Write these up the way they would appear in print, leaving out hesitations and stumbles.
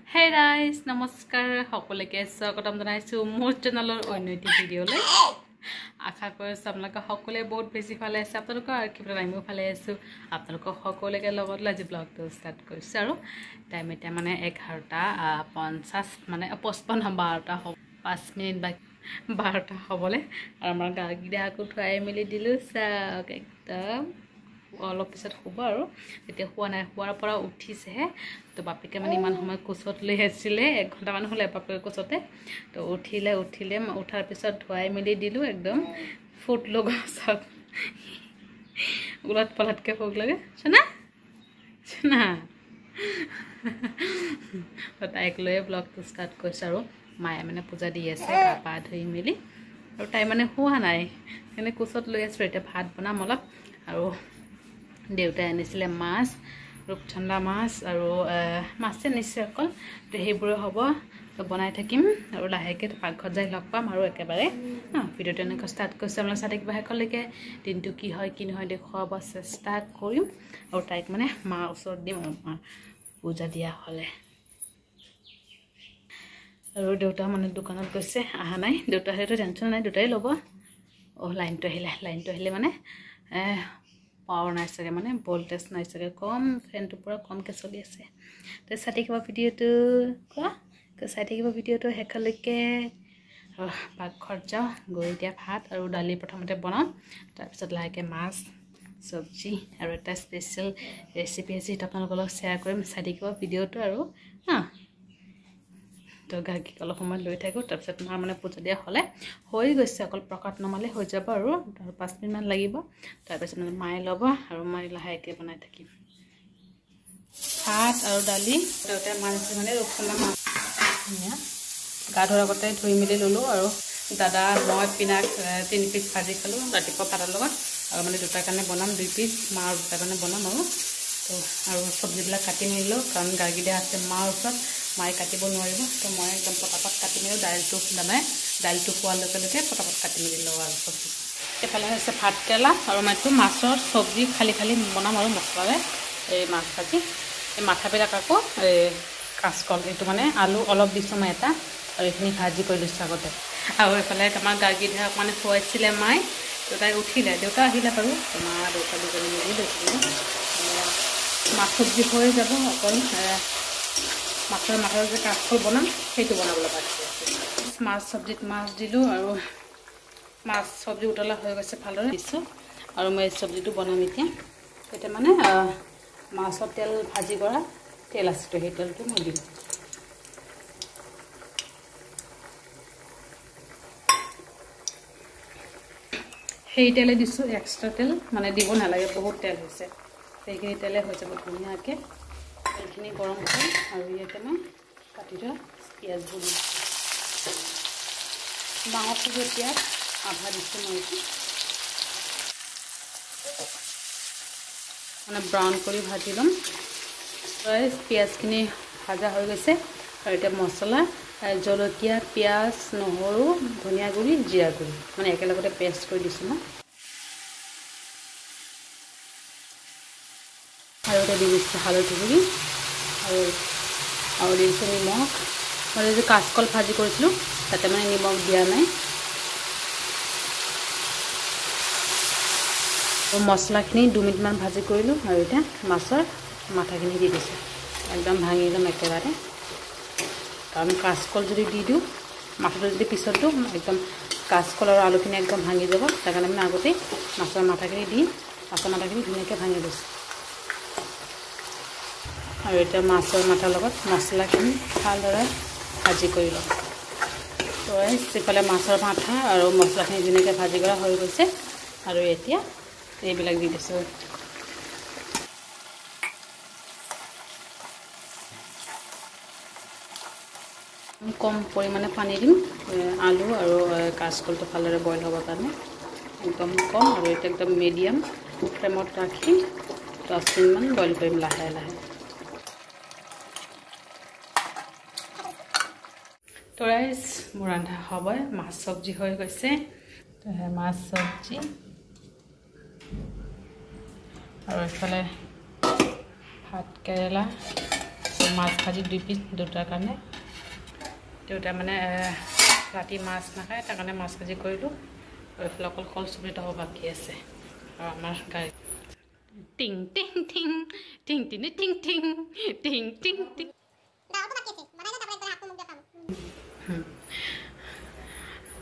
Hey guys, namaskar. সকলোকে স্বাগতম জনাইছো মোৰ চেনেলৰ অন্যটি ভিডিঅ'লৈ। আশা কৰিছো আপোনালোকে সকলোৱে বহুত বেছি ভালে আছে। আপোনালোকৰ আৰু কি আমিও ভালে আছো। আপোনালোকৰ সকলোকে লগত লৈ ব্লগটো ষ্টাৰ্ট কৰিছো আৰু টাইম এটা মানে 11:50 মানে 55 5 মিনিট বা 12টা হ'বলে আৰু আমাৰ গাগিডা আকৌ থৈ মেলি দিলো চাওক একদম অলপ পিছত শুব আৰু এতিয়া শুৱা নাই শুৱাৰ পৰা উঠিছেহে তো বাপেকে মানে ইমান সময় কোচত লৈ আছিলে 1 ঘণ্টা মান হ'লে বাপেকে কোচতে তো উঠিলে উঠাৰ পিছত ধুৱাই মেলি দিলো একদম ফুট লগা সব উলট পালটকে ভোগ লাগে শোনা শোনা তো তাইক লৈ ব্লগটো ষ্টাৰ্ট কৰিছ আৰু মায়ে মানে পূজা দি আছে গা পা ধুই মেলি আৰু তাই মানে শুৱা নাই এনে কোচত লৈ আছে এতিয়া ভাত বনাম অলপ আৰু দেউতাই আনিছিলে মাছ ৰূপচন্দা মাছ আৰু মাছে নিছে অকল তো সেইবোৰ হ'ব তো বনাই থাকিম আৰু লাহেকে পাকঘৰত যাই লগ পাম আৰু একেবাৰে ভিডিঅ'টো এনেকৈ ষ্টাৰ্ট কৰিছোঁ আপোনালোকে চাই থাকিব শেষলৈকে দিনটো কি হয় কি নহয় দেখুৱাব চেষ্টা কৰিম আৰু তাইক মানে মাৰ ওচৰত দিম আৰু পূজা দিয়া হ'লে আৰু দেউতা মানে দোকানত গৈছে আহা নাই দেউতা হেতু টেনচন নাই দুটাই ল'ব লাইনটো আহিলে মানে পাৱাৰ নাই চাগে মানে ভোল্টেজ নাই চাগে কম ফেনটো পুৰা কমকৈ চলি আছে তো চাই থাকিব ভিডিঅ'টো চাই থাকিব ভিডিঅ'টো শেষলৈকে পাকঘৰত যাওঁ গৈ এতিয়া ভাত আৰু দালি প্ৰথমতে বনাওঁ তাৰপিছত লাহেকৈ মাছ চব্জি আৰু এটা স্পেচিয়েল ৰেচিপি আছে সেইটো আপোনালোকৰ লগত শ্বেয়াৰ কৰিম চাই থাকিব ভিডিঅ'টো আৰু তো গাখীৰ অলপ সময় লৈ থাকোঁ তাৰপিছত মাৰ মানে পূজা দিয়া হ'লে হৈ গৈছে অকল প্ৰকাট নমালে হৈ যাব আৰু 5 মিনিটমান লাগিব তাৰপিছত মানে মায়ে ল'ব আৰু মই লাহেকৈ বনাই থাকিম ভাত আৰু দালি দেউতাই মাছ মানে ৰূপচন্দা মাছ গা ধোৱাৰ আগতে ধুই মেলি ল'লোঁ আৰু দাদা মই পিনাক 3 পিচ ভাজি খালোঁ ৰাতিপুৱা ভাতৰ লগত আৰু মানে দুটাৰ কাৰণে বনাম 2 পিচ মাৰ দুটাৰ কাৰণে বনাম আৰু চব্জিবিলাক কাটি মেলিলোঁ কাৰণ গাগিদা আছে মাৰ ওচৰত মায়ে কাটিব নোৱাৰিব তো মই একদম পটাপট কাটি মেলি দাইলটো খোৱাৰ লগে লগে পটাপট কাটি মেলি লওঁ আৰু চব্জি এইফালে হৈছে ভাত কেৰেলা আৰু মইতো মাছৰ চব্জি খালি বনাম আৰু মছলাৰে এই মাছ ভাজি এই মাথাবিলাক আকৌ এই কাঁচকল এইটো মানে আলু অলপ দিছোঁ মই এটা আৰু এইখিনি ভাজি কৰি লৈছোঁ আগতে আৰু এইফালে আমাৰ গাগিধাক মানে খুৱাইছিলে মায়ে তো তাই উঠিলে দেউতা আহিলে বাৰু মা দেউতা দুজনী মিলি লৈছিলোঁ মাছ চব্জি হৈ যাব অকল মাছৰ যে কাঁচকল বনাম সেইটো বনাবলৈ বাকী আছে মাছ চব্জিত মাছ দিলোঁ আৰু মাছ চব্জি উতলা হৈ গৈছে ভালদৰে দিছোঁ আৰু মই এই চব্জিটো বনাম এতিয়া মানে মাছৰ তেল ভাজি কৰা তেল আছে তো সেই তেলটো মই দিম সেই তেলে দিছোঁ এক্সট্ৰা তেল মানে দিব নালাগে বহুত তেল হৈছে সেইখিনি তেলে হৈ যাব ধুনীয়াকৈ এইখিনি গৰম কৰিম আৰু ইয়াতে মই কাটি থোৱা পিঁয়াজবোৰ দিম ডাঙৰ পুজৰ পিঁয়াজ আধা দিছোঁ মই এইটো মানে ব্ৰাউন কৰি ভাজি ল'ম পিঁয়াজখিনি ভাজা হৈ গৈছে আৰু এতিয়া মছলা জলকীয়া পিঁয়াজ নহৰু ধনিয়া গুড়ি জিৰা গুড়ি মানে একেলগতে পেষ্ট কৰি দিছোঁ মই আৰু এটা দি দিছোঁ হালধি গুড়ি আৰু দিছোঁ নিমখ মই যে কাঁচকল ভাজি কৰিছিলোঁ তাতে মানে নিমখ দিয়া নাই আৰু মছলাখিনি 2 মিনিটমান ভাজি কৰিলোঁ আৰু এতিয়া মাছৰ মাথাখিনি দি দিছোঁ একদম ভাঙি ল'ম একেবাৰে কাৰণ কাঁচকল যদি দি দিওঁ মাথাটো যদি পিছত দিওঁ একদম কাঁচকল আৰু আলুখিনি একদম ভাঙি যাব তাৰ কাৰণে মানে আগতেই মাছৰ মাথাখিনি ধুনীয়াকৈ ভাঙি দিছোঁ আৰু এতিয়া মাছৰ মাথাৰ লগত মছলাখিনি ভালদৰে ভাজি কৰি ল'ম তো সিফালে মাছৰ মাথা আৰু মছলাখিনি ধুনীয়াকৈ ভাজি কৰা হৈ গৈছে আৰু এতিয়া এইবিলাক দি দিছোঁ কম পৰিমাণে পানী দিম আলু আৰু কাঁচকলটো ভালদৰে বইল হ'বৰ কাৰণে একদম কম আৰু এতিয়া একদম মিডিয়াম ফ্লেমত ৰাখি 10 মিনিটমান বইল কৰিম লাহে তো ৰাইজ মোৰ ৰন্ধা হ'বই মাছ চব্জি হৈ গৈছে তো মাছ চব্জি আৰু এইফালে ভাত কেৰেলা মাছ ভাজি 2 পিচ দুটাৰ কাৰণে দেউতা মানে ৰাতি মাছ নাখায় তাৰ কাৰণে মাছ ভাজি কৰিলোঁ আৰু এইফালে অকল কল চব্জিটো হ'ব বাকী আছে আৰু আমাৰ গাড়ী টিং টিং টিং টিং টিং টিং টিং টিং টিং টিং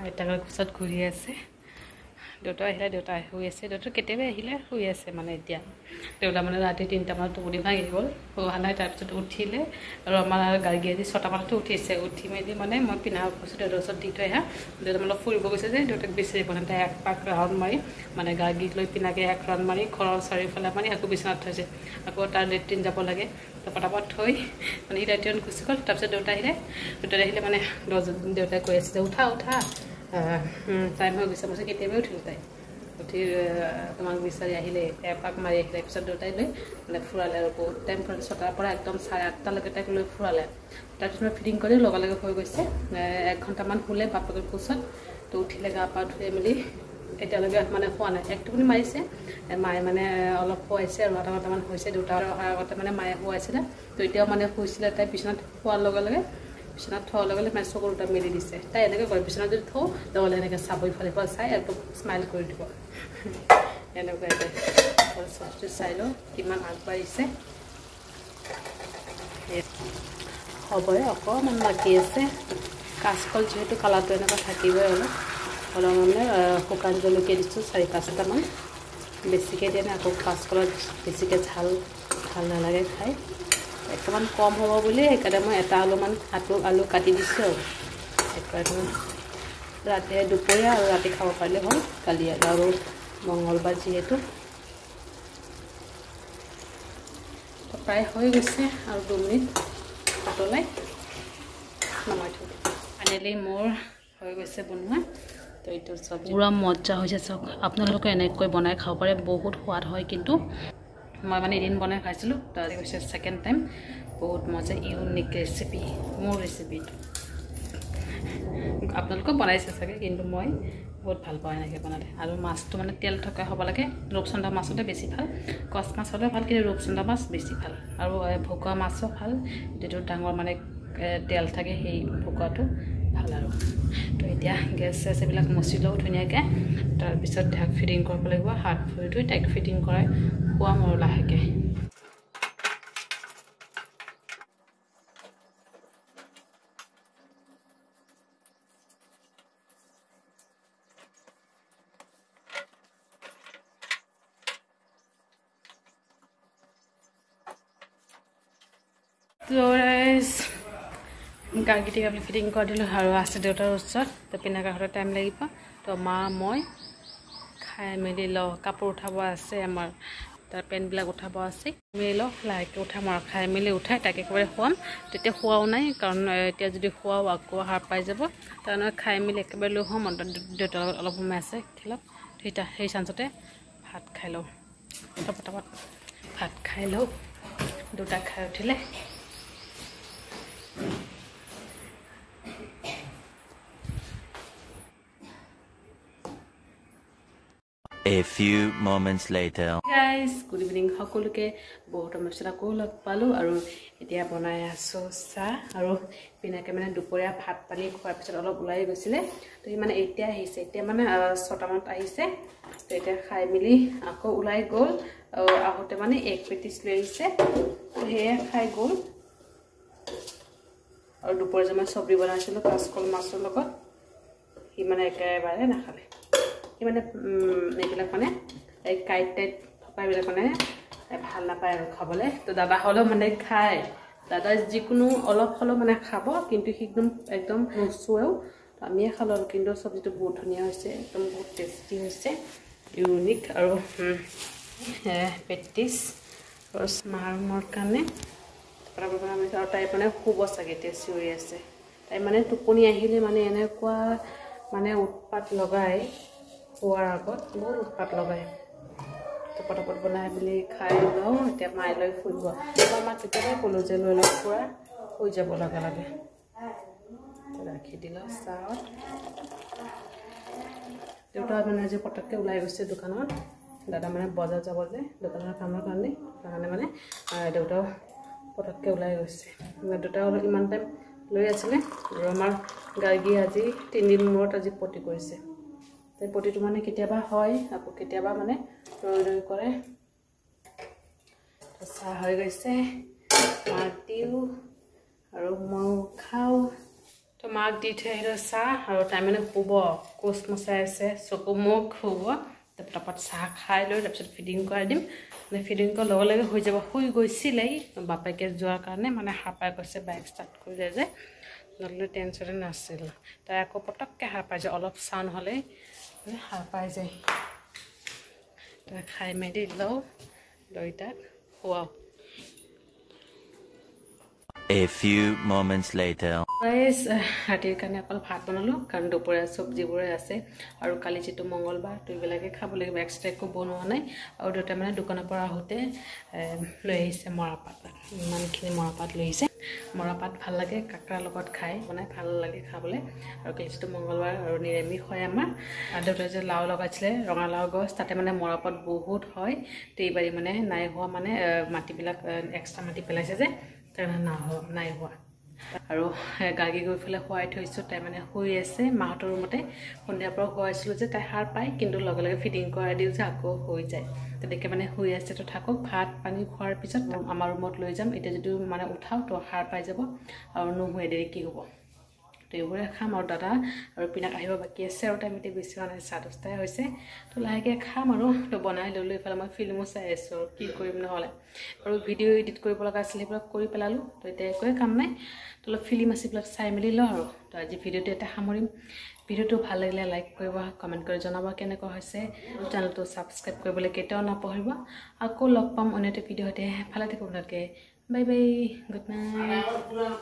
আইতাকৰ পিছত ঘূৰি আছে দেউতা আহিলে দেউতা শুই আছে দেউতা কেতিয়াবা আহিলে শুই আছে মানে এতিয়া দেউতা মানে ৰাতি 3টা মানত টোপনি ভাঙি গ'ল হোৱা নাই তাৰপিছত উঠিলে আৰু আমাৰ গাড়ী আজি 6টা মানতে উঠিছে উঠি মেলি মানে মই পিন্ধা কৈছোঁ দেউতাৰ ওচৰত দি থৈ আহা দেউতা মানে ফুৰিব গৈছে যে দেউতাক বিচাৰি পোৱা নাই তাই এক পাক ৰাউণ্ড মাৰি মানে গাড়ী লৈ পিনাকে এক ৰাউণ্ড মাৰি ঘৰৰ চাৰিওফালে মাৰি আকৌ বিচনাত থৈছে আকৌ তাৰ লেট্ৰিন যাব লাগে তো পটাপট থৈ মানে সি লেট্ৰিন গুচি গ'ল তাৰপিছত দেউতা আহিলে মানে দেউতাই কৈ আছে যে উঠা উঠা টাইম হৈ গৈছে মই কেতিয়াবাই উঠিলোঁ তাই উঠি তোমাক বিচাৰি আহিলে এপাক মাৰি আহিলে পিছত দেউতাই লৈ মানে ফুৰালে আৰু বহুত টাইম ফুৰালে 6টাৰ পৰা একদম 8:30লৈকে তাইক লৈ ফুৰালে তাৰপিছত মই ফিটিং কৰি লগে হৈ গৈছে 1 ঘণ্টামান শুলে বাপেকৰ কোচত তো উঠিলে গা পা ধুই মেলি এতিয়ালৈকে মানে খোৱা নাই এক টোপনি মাৰিছে মায়ে মানে অলপ খুৱাইছে আৰু 8 ঘণ্টামান হৈছে দেউতাৰ অহাৰ আগতে মানে মায়ে খুৱাইছিলে তো এতিয়াও মানে শুইছিলে তাই বিচনাত খোৱাৰ লগে বিচনাত থোৱাৰ লগে মানে চকুৰ দুটা মেলি দিছে তাই এনেকৈ কৰে বিচনাত যদি থওঁ নহ'লে এনেকৈ চাব ইফালে চাই একদম স্মাইল কৰি দিব এনেকুৱা চবজি চাই লওঁ কিমান আগবাঢ়িছে হ'বই অকণমান বাকী আছে কাচকল যিহেতু কালাৰটো এনেকুৱা থাকিবই অলপ মানে শুকান জলকীয়া দিছোঁ 4-5টামান বেছিকৈ দিয়ে নাই আকৌ কাচকলত বেছিকৈ ভাল নালাগে খাই অকণমান কম হ'ব বুলি সেইকাৰণে মই এটা আলু কাটি দিছোঁ আৰু একবাৰে ৰাতি দুপৰীয়া আৰু ৰাতি খাব পাৰিলে হ'ল কালি আৰু মঙলবাৰ যিহেতু প্ৰায় হৈ গৈছে আৰু 2 মিনিট উতলাই নমাই থৈ ফাইনেলি মোৰ হৈ গৈছে বনোৱা তো এইটো চব পুৰা মজা হৈছে চাওক আপোনালোকে এনেকৈ বনাই খাব পাৰে বহুত সোৱাদ হয় কিন্তু মই মানে এদিন বনাই খাইছিলোঁ তাৰ হৈছে ছেকেণ্ড টাইম বহুত মজা ইউনিক ৰেচিপি মোৰ ৰেচিপিটো আপোনালোকে বনাইছে চাগে কিন্তু মই বহুত ভাল পাওঁ এনেকৈ বনালে আৰু মাছটো মানে তেল থকা হ'ব লাগে ৰূপচন্দা মাছতে বেছি ভাল কচ মাছ হ'লে ভাল কিন্তু ৰূপচন্দা মাছ বেছি ভাল আৰু ভকুৱা মাছো ভাল যিটো ডাঙৰ মানে তেল থাকে সেই ভকুৱাটো ভাল আৰু তো এতিয়া গেছ এইবিলাক মচি লওঁ ধুনীয়াকৈ তাৰপিছত ঢাক ফিটিং কৰিব লাগিব হাত ভৰি ধুই তাইক ফিটিং কৰাই খোৱাম আৰু লাহেকৈ গাড়ীকেইটি আমি ফিটিং কৰি দিলোঁ আৰু আছে দেউতাৰ ওচৰত তো পিন্ধা কাষতে টাইম লাগিব তো মা মই খাই মেলি লওঁ কাপোৰ উঠাব আছে আমাৰ তাৰ পেণ্টবিলাক উঠাব আছে মেলি লওঁ লাহেকৈ উঠাম আৰু খাই মেলি উঠাই তাক একেবাৰে খুৱাম তেতিয়া খোৱাও নাই কাৰণ এতিয়া যদি খোৱাও আকৌ সাৰ পাই যাব তাৰমানে খাই মেলি একেবাৰে লৈ হ'ম দেউতাৰ অলপ সময় আছে খেলক সেই চান্সতে ভাত খাই লওঁ পটাপট ভাত খাই লওঁ দুটা খাই উঠিলে A few moments later. Guys, good evening. সকলোকে বহুত মছলা আকৌ লগ পালোঁ আৰু এতিয়া বনাই আছোঁ চাহ আৰু পিনাকে মানে দুপৰীয়া ভাত পানী খোৱাৰ পিছত অলপ ওলাই গৈছিলে তো সি মানে এতিয়া আহিছে এতিয়া মানে 6টা মানত আহিছে তো এতিয়া খাই মেলি আকৌ ওলাই গ'ল আহোঁতে মানে এক পেটিছ লৈ আহিছে তো সেয়া খাই গ'ল আৰু দুপৰীয়া যে মই চব্জি বনাইছিলোঁ কাচকল মাছৰ লগত সি মানে একেবাৰে নাখালে মানে এইবিলাক মানে এই কাইট টাইট থকা এইবিলাক মানে ভাল নাপায় আৰু খাবলৈ তো দাদা হ'লেও মানে খায় দাদা যিকোনো অলপ হ'লেও মানে খাব কিন্তু সি একদম নুচুৱেও আমিয়ে খালোঁ আৰু কিন্তু চব্জিটো বহুত ধুনীয়া হৈছে একদম বহুত টেষ্টি হৈছে ইউনিক আৰু পেটিছ আৰু মাৰ কাৰণে আৰু তাই মানে শুব চাগে এতিয়া চিঞৰি আছে তাই মানে টোপনি আহিলে মানে এনেকুৱা মানে উৎপাত লগাই খোৱাৰ আগত বহুত উৎপাত লগায় তো পটাপট বনাই মেলি খাই লওঁ এতিয়া মায়ে লৈ ফুৰিব মাক কেতিয়াবাই ক'লোঁ যে লৈ লওঁ ফুৰা শুই যাব লগে লগে ৰাখি দিলোঁ চাহত দেউতা মানে আজি পটককৈ ওলাই গৈছে দোকানত দাদা মানে বজাৰ যাব যে দোকানৰ কামৰ কাৰণে মানে দেউতাও পটককৈ ওলাই গৈছে দুটা ইমান টাইম লৈ আছিলে আৰু আমাৰ গাৰ্গী আজি 3 দিন মূৰত আজি পটি কৰিছে তাই পটিটো মানে কেতিয়াবা হয় আকৌ কেতিয়াবা মানে ৰৈ কৰে চাহ হৈ গৈছে মাক দিওঁ আৰু মই খাওঁ তো মাক দি থৈ আহিলোঁ চাহ আৰু তাই মানে শুব কোচ মচাই আছে চকু মুখ শুব তাৰপৰা চাহ খাই লৈ তাৰপিছত ফিডিং কৰাই দিম মানে ফিডিং কৰাৰ লগে লগে হৈ যাব শুই গৈছিলেই বাপেকে যোৱাৰ কাৰণে মানে সাৰ পাই গৈছে বাইক ষ্টাৰ্ট কৰিলে যে নহ'লে টেনশ্যনে নাছিল তাই আকৌ পটককৈ সাৰ পাই যায় অলপ চাউণ্ড হ'লেই সাৰ পাই যায় তাই খাই মেলি লওঁ লৈ তাক খুৱাওঁ A few moments later. ৰাতিৰ কাৰণে অকল ভাত বনালোঁ কাৰণ দুপৰীয়া চব্জিবোৰে আছে আৰু কালি যিটো মংগলবাৰ তো এইবিলাকে খাব লাগিব এক্সট্ৰা একো বনোৱা নাই আৰু দেউতাই মানে দোকানৰ পৰা আহোঁতে লৈ আহিছে মৰাপাত ইমানখিনি মৰাপাত লৈ আহিছে মৰাপাত ভাল লাগে কাকৰাৰ লগত খাই বনাই ভাল লাগে খাবলৈ আৰু কালি যিটো মংগলবাৰ আৰু নিৰামিষ হয় আমাৰ দেউতাই যে লাও লগাইছিলে ৰঙালাও গছ তাতে মানে মৰাপাত বহুত হয় তো এইবাৰী মানে নাই হোৱা মানে মাটিবিলাক এক্সট্ৰা মাটি পেলাইছে যে নাই হোৱা আৰু গাৰ্গী গৈ পেলাই শুৱাই থৈছোঁ তাই মানে শুই আছে মাহঁতৰ ৰুমতে সন্ধিয়াৰ পৰা শুৱাইছিলোঁ যে তাই সাৰ পায় কিন্তু লগে লগে ফিডিং কৰাই দিওঁ যে আকৌ হৈ যায় তেনেকৈ মানে শুই আছে তো থাকক ভাত পানী খোৱাৰ পিছত আমাৰ ৰুমত লৈ যাম এতিয়া যদি মানে উঠাওঁ তো সাৰ পাই যাব আৰু নুশুৱে দেৰি কি হ'ব তো এইবোৰে খাম আৰু দাদা আৰু পিনাক আহিব বাকী আছে আৰু টাইম এতিয়া বেছি হোৱা নাই 10:30 হৈছে তো লাহেকৈ খাম আৰু তো বনাই লৈ এইফালে মই ফিল্মো চাই আছোঁ আৰু কি কৰিম নহ'লে আৰু ভিডিঅ' এডিট কৰিব লগা আছিলে সেইবিলাক কৰি পেলালোঁ তো এতিয়া একোৱে কাম নাই তো অলপ ফিল্ম আছে এইবিলাক চাই মেলি লওঁ আৰু তো আজি ভিডিঅ'টো এটা সামৰিম ভিডিঅ'টো ভাল লাগিলে লাইক কৰিব কমেণ্ট কৰি জনাব কেনেকুৱা হৈছে চেনেলটো ছাবস্ক্ৰাইব কৰিবলৈ কেতিয়াও নাপাহৰিব আকৌ লগ পাম অন্য এটা ভিডিঅ'তে ভালে থাকক আপোনালোকে বাই বাই গুড নাইট